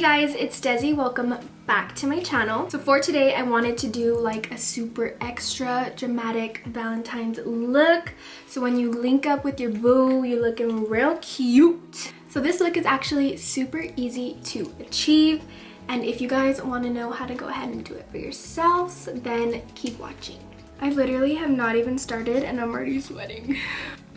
guys, it's Desi. Welcome back to my channel. So for today, I wanted to do like a super extra dramatic Valentine's look. So when you link up with your boo, you're looking real cute. So this look is actually super easy to achieve. And if you guys want to know how to go ahead and do it for yourselves, then keep watching. I literally have not even started and I'm already sweating.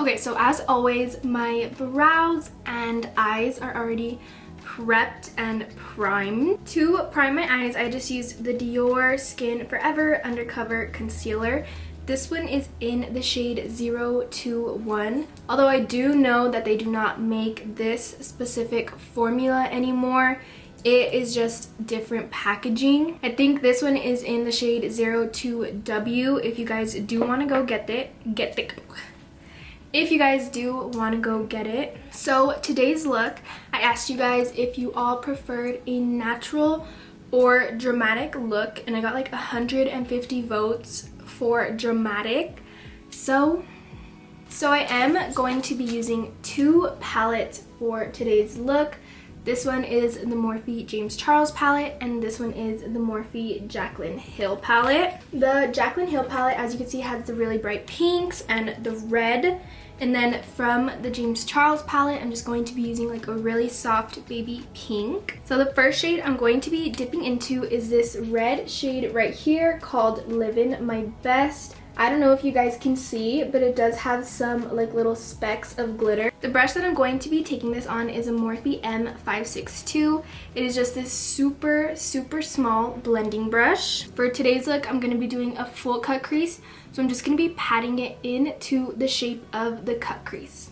Okay, so as always, my brows and eyes are already prepped and primed. To prime my eyes, I just used the Dior Skin Forever Undercover Concealer. This one is in the shade 021. Although I do know that they do not make this specific formula anymore. It is just different packaging. I think this one is in the shade 02W. If you guys do want to go get it. If you guys do want to go get it. So today's look, I asked you guys if you all preferred a natural or dramatic look, and I got like 150 votes for dramatic. So I am going to be using two palettes for today's look. This one is the Morphe James Charles palette, and this one is the Morphe Jaclyn Hill palette. The Jaclyn Hill palette, as you can see, has the really bright pinks and the red. And then from the James Charles palette, I'm just going to be using like a really soft baby pink. So the first shade I'm going to be dipping into is this red shade right here called Livin' My Best. I don't know if you guys can see, but it does have some like little specks of glitter. The brush that I'm going to be taking this on is a Morphe M562. It is just this super small blending brush. For today's look, I'm going to be doing a full cut crease. So I'm just going to be patting it into the shape of the cut crease.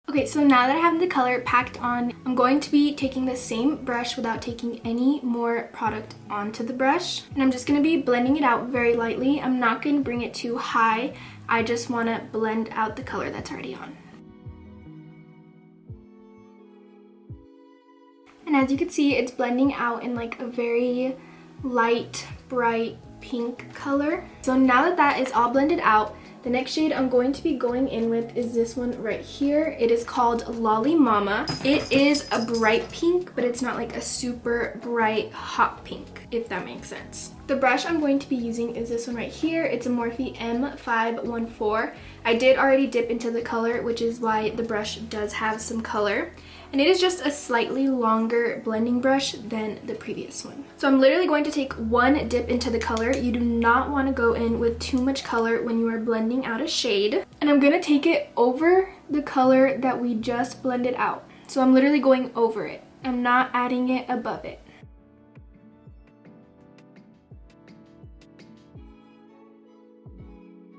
Okay, so now that I have the color packed on, I'm going to be taking the same brush without taking any more product onto the brush. And I'm just going to be blending it out very lightly. I'm not going to bring it too high. I just want to blend out the color that's already on. And as you can see, it's blending out in like a very light, bright pink color. So now that that is all blended out, the next shade I'm going to be going in with is this one right here. It is called Lolly Mama. It is a bright pink, but it's not like a super bright hot pink, if that makes sense. The brush I'm going to be using is this one right here. It's a Morphe M514. I did already dip into the color, which is why the brush does have some color. And it is just a slightly longer blending brush than the previous one. So I'm literally going to take one dip into the color. You do not want to go in with too much color when you are blending out a shade. And I'm going to take it over the color that we just blended out. So I'm literally going over it. I'm not adding it above it.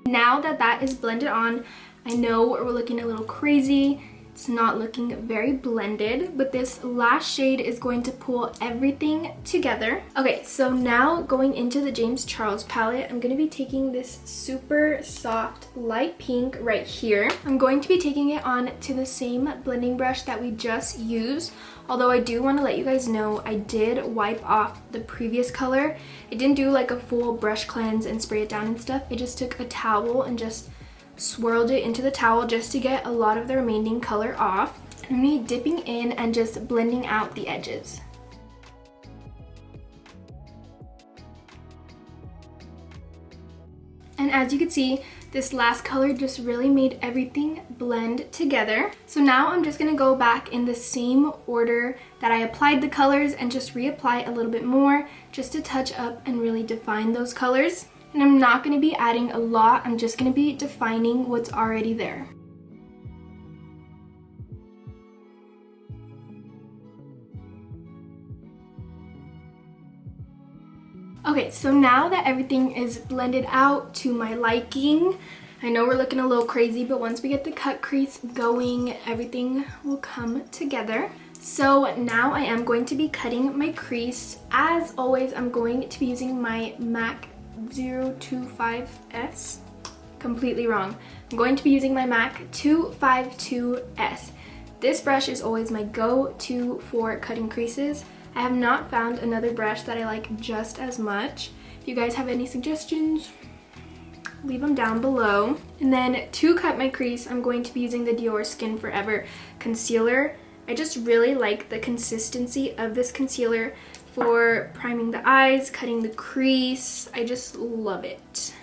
Now that that is blended on, I know we're looking a little crazy. It's not looking very blended, but this last shade is going to pull everything together. Okay, so now going into the James Charles palette, I'm going to be taking this super soft light pink right here. I'm going to be taking it on to the same blending brush that we just used. Although I do want to let you guys know, I did wipe off the previous color. I didn't do like a full brush cleanse and spray it down and stuff. I just took a towel and just swirled it into the towel just to get a lot of the remaining color off. And me dipping in and just blending out the edges. And as you can see, this last color just really made everything blend together. So now I'm just going to go back in the same order that I applied the colors and just reapply a little bit more just to touch up and really define those colors. And I'm not going to be adding a lot, I'm just going to be defining what's already there. Okay, so now that everything is blended out to my liking, I know we're looking a little crazy, but once we get the cut crease going, everything will come together. So now I am going to be cutting my crease. As always, I'm going to be using my MAC 025S. Completely wrong. I'm going to be using my MAC 252S. This brush is always my go-to for cutting creases. I have not found another brush that I like just as much. If you guys have any suggestions, leave them down below. And then to cut my crease, I'm going to be using the Dior Skin Forever concealer. I just really like the consistency of this concealer for priming the eyes, cutting the crease. I just love it.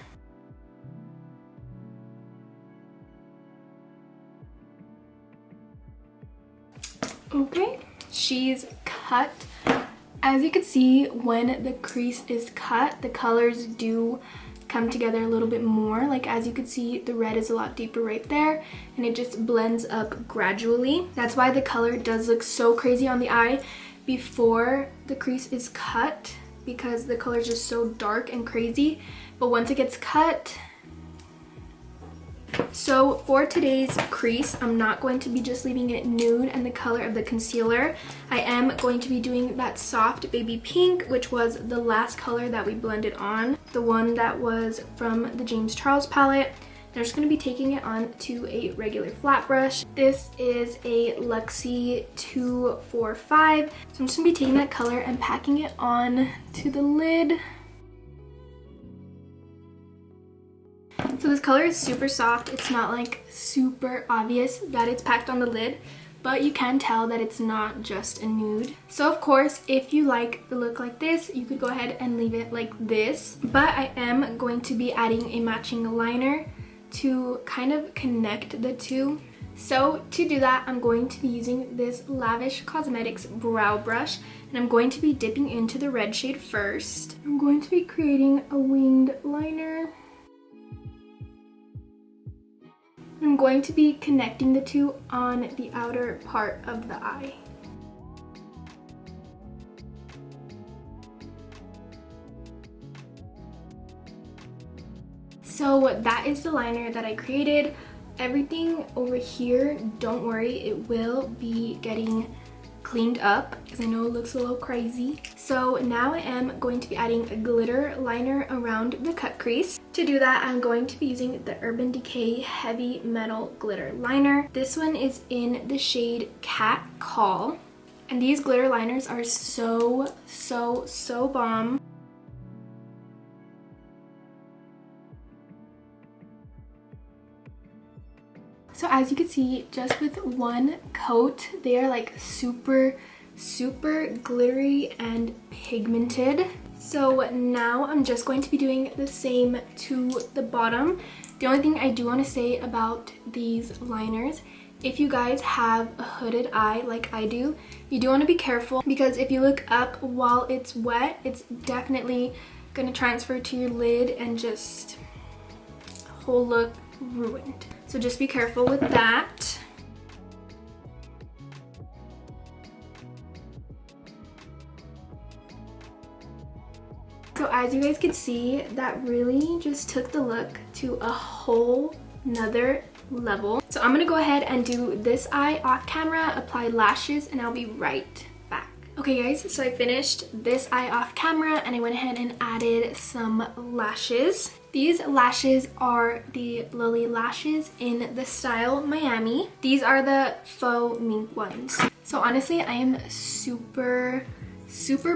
Okay, she's cut. As you can see, when the crease is cut, the colors do come together a little bit more. Like, as you can see, the red is a lot deeper right there, and it just blends up gradually. That's why the color does look so crazy on the eye before the crease is cut, because the color is just so dark and crazy. But once it gets cut, so for today's crease, I'm not going to be just leaving it nude and the color of the concealer. I am going to be doing that soft baby pink, which was the last color that we blended on, the one that was from the James Charles palette. I'm just going to be taking it on to a regular flat brush. This is a Luxie 245. So I'm just going to be taking that color and packing it on to the lid. So this color is super soft. It's not like super obvious that it's packed on the lid, but you can tell that it's not just a nude. So of course, if you like the look like this, you could go ahead and leave it like this. But I am going to be adding a matching liner to kind of connect the two. So to do that, I'm going to be using this Lavish Cosmetics brow brush, and I'm going to be dipping into the red shade first. I'm going to be creating a winged liner. I'm going to be connecting the two on the outer part of the eye. So that is the liner that I created. Everything over here, don't worry, it will be getting cleaned up because I know it looks a little crazy. So now I am going to be adding a glitter liner around the cut crease. To do that, I'm going to be using the Urban Decay Heavy Metal Glitter Liner. This one is in the shade Cat Call. And these glitter liners are so bomb. So as you can see, just with one coat, they are like super glittery and pigmented. So now I'm just going to be doing the same to the bottom. The only thing I do want to say about these liners, if you guys have a hooded eye like I do, you do want to be careful, because if you look up while it's wet, it's definitely going to transfer to your lid and just whole look ruined. So just be careful with that. So as you guys can see, that really just took the look to a whole nother level. So I'm gonna go ahead and do this eye off camera, apply lashes, and I'll be right back. Okay guys, so I finished this eye off camera and I went ahead and added some lashes. These lashes are the Lily lashes in the style Miami. These are the faux mink ones. So honestly, I am super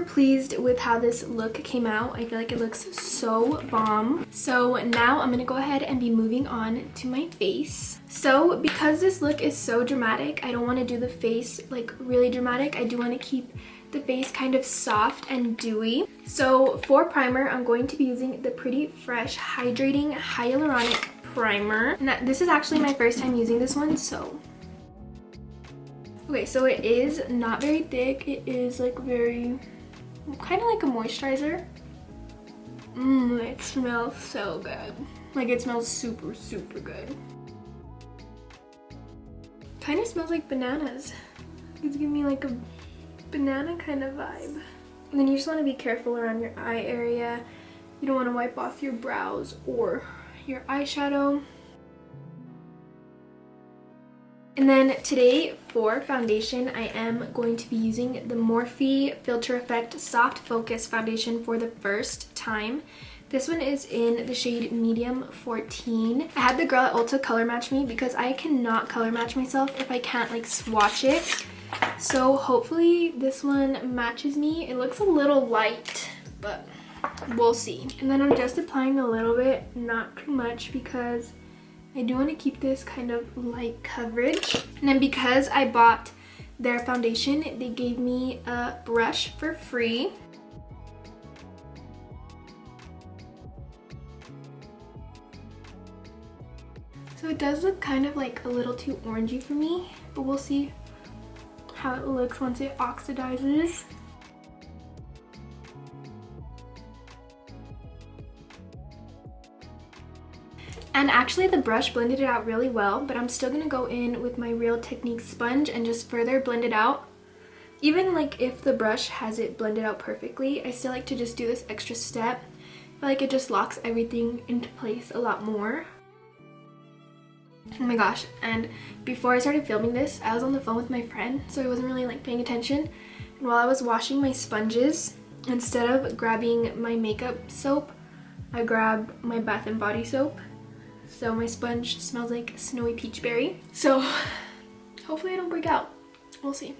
pleased with how this look came out. I feel like it looks so bomb. So now I'm gonna go ahead and be moving on to my face. So because this look is so dramatic, I don't want to do the face like really dramatic. I do want to keep the face kind of soft and dewy. So for primer, I'm going to be using the Pretty Fresh Hydrating Hyaluronic Primer. And this is actually my first time using this one, so. Okay, so it is not very thick. It is like very, kind of like a moisturizer. It smells so good. Like it smells super good. Kind of smells like bananas. It's giving me like a banana kind of vibe. And then you just want to be careful around your eye area. You don't want to wipe off your brows or your eyeshadow. And then today for foundation, I am going to be using the Morphe Filter Effect Soft Focus Foundation for the first time. This one is in the shade Medium 14. I had the girl at Ulta color match me because I cannot color match myself if I can't like swatch it. So hopefully this one matches me. It looks a little light, but we'll see. And then I'm just applying a little bit, not too much, because I do want to keep this kind of light coverage. And then because I bought their foundation, they gave me a brush for free. So it does look kind of like a little too orangey for me, but we'll see how it looks once it oxidizes. And actually the brush blended it out really well, but I'm still gonna go in with my Real Technique sponge and just further blend it out. Even like if the brush has it blended out perfectly, I still like to just do this extra step. I feel like it just locks everything into place a lot more. Oh my gosh, and before I started filming this, I was on the phone with my friend, so I wasn't really like paying attention. And while I was washing my sponges, instead of grabbing my makeup soap, I grabbed my Bath and Body soap. So my sponge smells like snowy peach berry. So hopefully I don't break out. We'll see.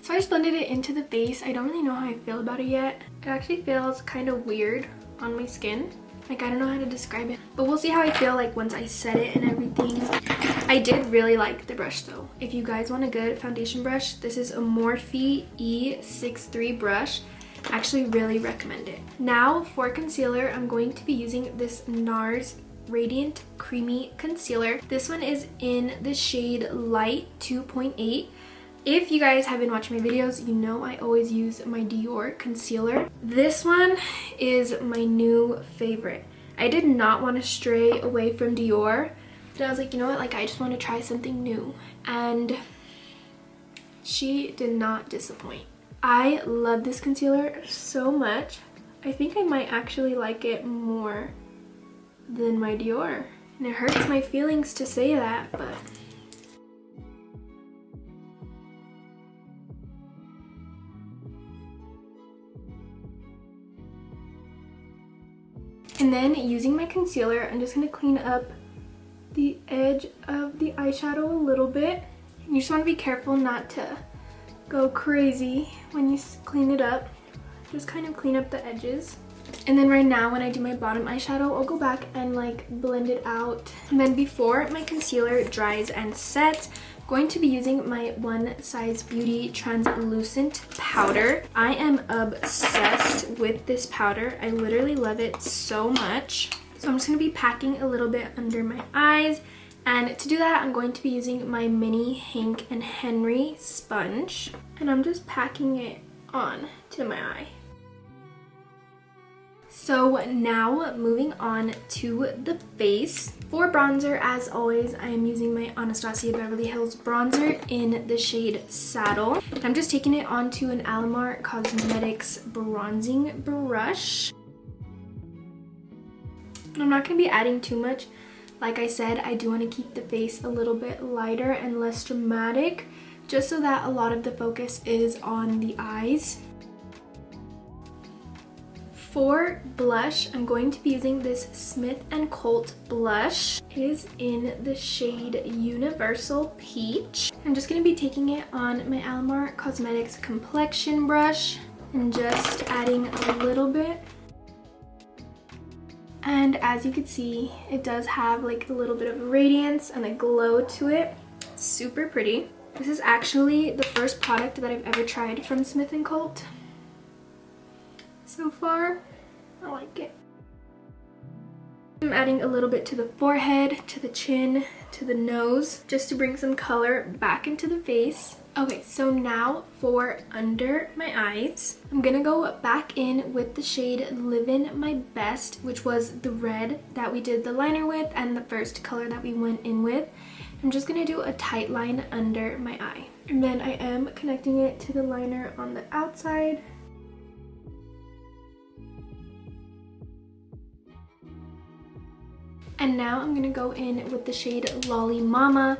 So I just blended it into the face. I don't really know how I feel about it yet. It actually feels kind of weird on my skin. Like, I don't know how to describe it, but we'll see how I feel like once I set it and everything. I did really like the brush though. If you guys want a good foundation brush, this is a Morphe E63 brush. I actually really recommend it. Now for concealer, I'm going to be using this NARS Radiant Creamy Concealer. This one is in the shade Light 2.8. If you guys have been watching my videos, you know I always use my Dior concealer. This one is my new favorite. I did not want to stray away from Dior, but I was like, you know what, like I just want to try something new. And she did not disappoint. I love this concealer so much. I think I might actually like it more than my Dior. And it hurts my feelings to say that, but and then using my concealer, I'm just going to clean up the edge of the eyeshadow a little bit. You just want to be careful not to go crazy when you clean it up. Just kind of clean up the edges. And then right now when I do my bottom eyeshadow, I'll go back and like blend it out. And then before my concealer dries and sets, I'm going to be using my One Size Beauty translucent powder. I am obsessed with this powder. I literally love it so much. So I'm just going to be packing a little bit under my eyes. And to do that, I'm going to be using my mini Hank and Henry sponge. And I'm just packing it on to my eye. So now moving on to the face. For bronzer, as always, I am using my Anastasia Beverly Hills bronzer in the shade Saddle. I'm just taking it onto an Alamar Cosmetics bronzing brush. I'm not going to be adding too much. Like I said, I do want to keep the face a little bit lighter and less dramatic, just so that a lot of the focus is on the eyes. For blush, I'm going to be using this Smith & Colt blush. It is in the shade Universal Peach. I'm just going to be taking it on my Alamar Cosmetics complexion brush and just adding a little bit. And as you can see, it does have like a little bit of radiance and a glow to it. Super pretty. This is actually the first product that I've ever tried from Smith & Colt. So far, I like it. I'm adding a little bit to the forehead, to the chin, to the nose, just to bring some color back into the face. Okay, so now for under my eyes, I'm gonna go back in with the shade Livin' My Best, which was the red that we did the liner with and the first color that we went in with. I'm just gonna do a tight line under my eye. And then I am connecting it to the liner on the outside. And now I'm gonna go in with the shade Lolly Mama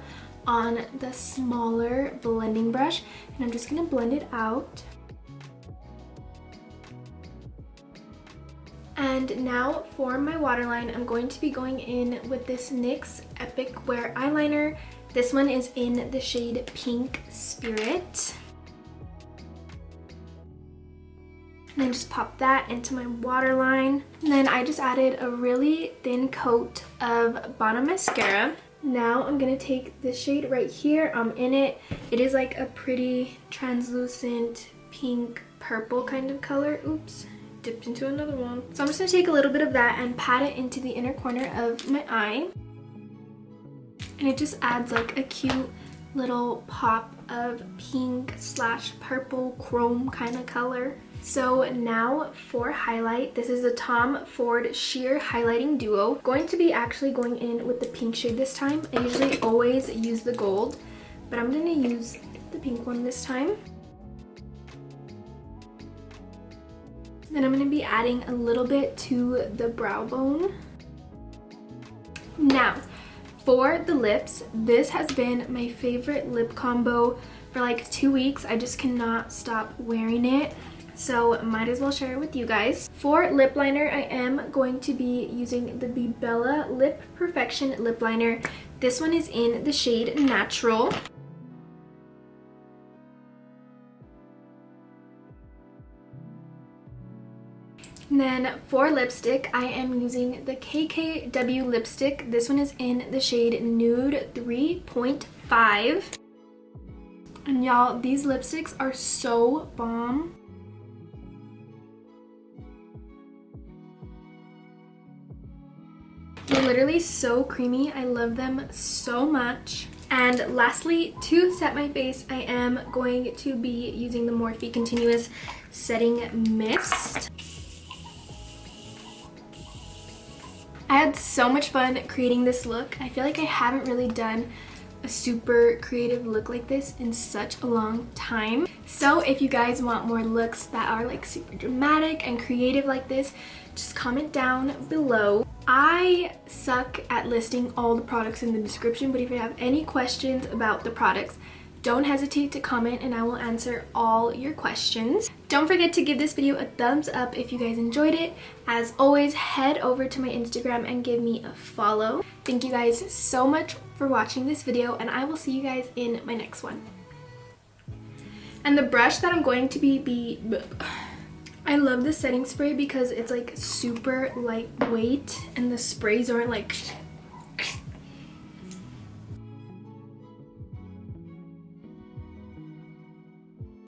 on the smaller blending brush, and I'm just gonna blend it out. And now for my waterline, I'm going to be going in with this NYX Epic Wear eyeliner. This one is in the shade Pink Spirit. And then just pop that into my waterline. And then I just added a really thin coat of Bottom mascara. Now I'm gonna take this shade right here. I'm in it. It is like a pretty translucent pink purple kind of color. Oops, dipped into another one. So I'm just gonna take a little bit of that and pat it into the inner corner of my eye. And it just adds like a cute little pop of pink slash purple chrome kind of color. So now for highlight, this is the Tom Ford Sheer Highlighting Duo. Going to be actually going in with the pink shade this time. I usually always use the gold, but I'm gonna use the pink one this time. Then I'm gonna be adding a little bit to the brow bone. Now, for the lips, this has been my favorite lip combo for like 2 weeks. I just cannot stop wearing it. So might as well share it with you guys. For lip liner, I am going to be using the Bebella Lip Perfection Lip Liner. This one is in the shade Natural. And then for lipstick, I am using the KKW lipstick. This one is in the shade Nude 3.5. And y'all, these lipsticks are so bomb. They're literally so creamy. I love them so much. And lastly, to set my face, I am going to be using the Morphe Continuous Setting Mist. I had so much fun creating this look. I feel like I haven't really done a super creative look like this in such a long time. So if you guys want more looks that are like super dramatic and creative like this, just comment down below. I suck at listing all the products in the description, but if you have any questions about the products, don't hesitate to comment and I will answer all your questions. Don't forget to give this video a thumbs up if you guys enjoyed it. As always, head over to my Instagram and give me a follow. Thank you guys so much for watching this video and I will see you guys in my next one. And the brush that I'm going to be I love the setting spray because it's like super lightweight and the sprays aren't like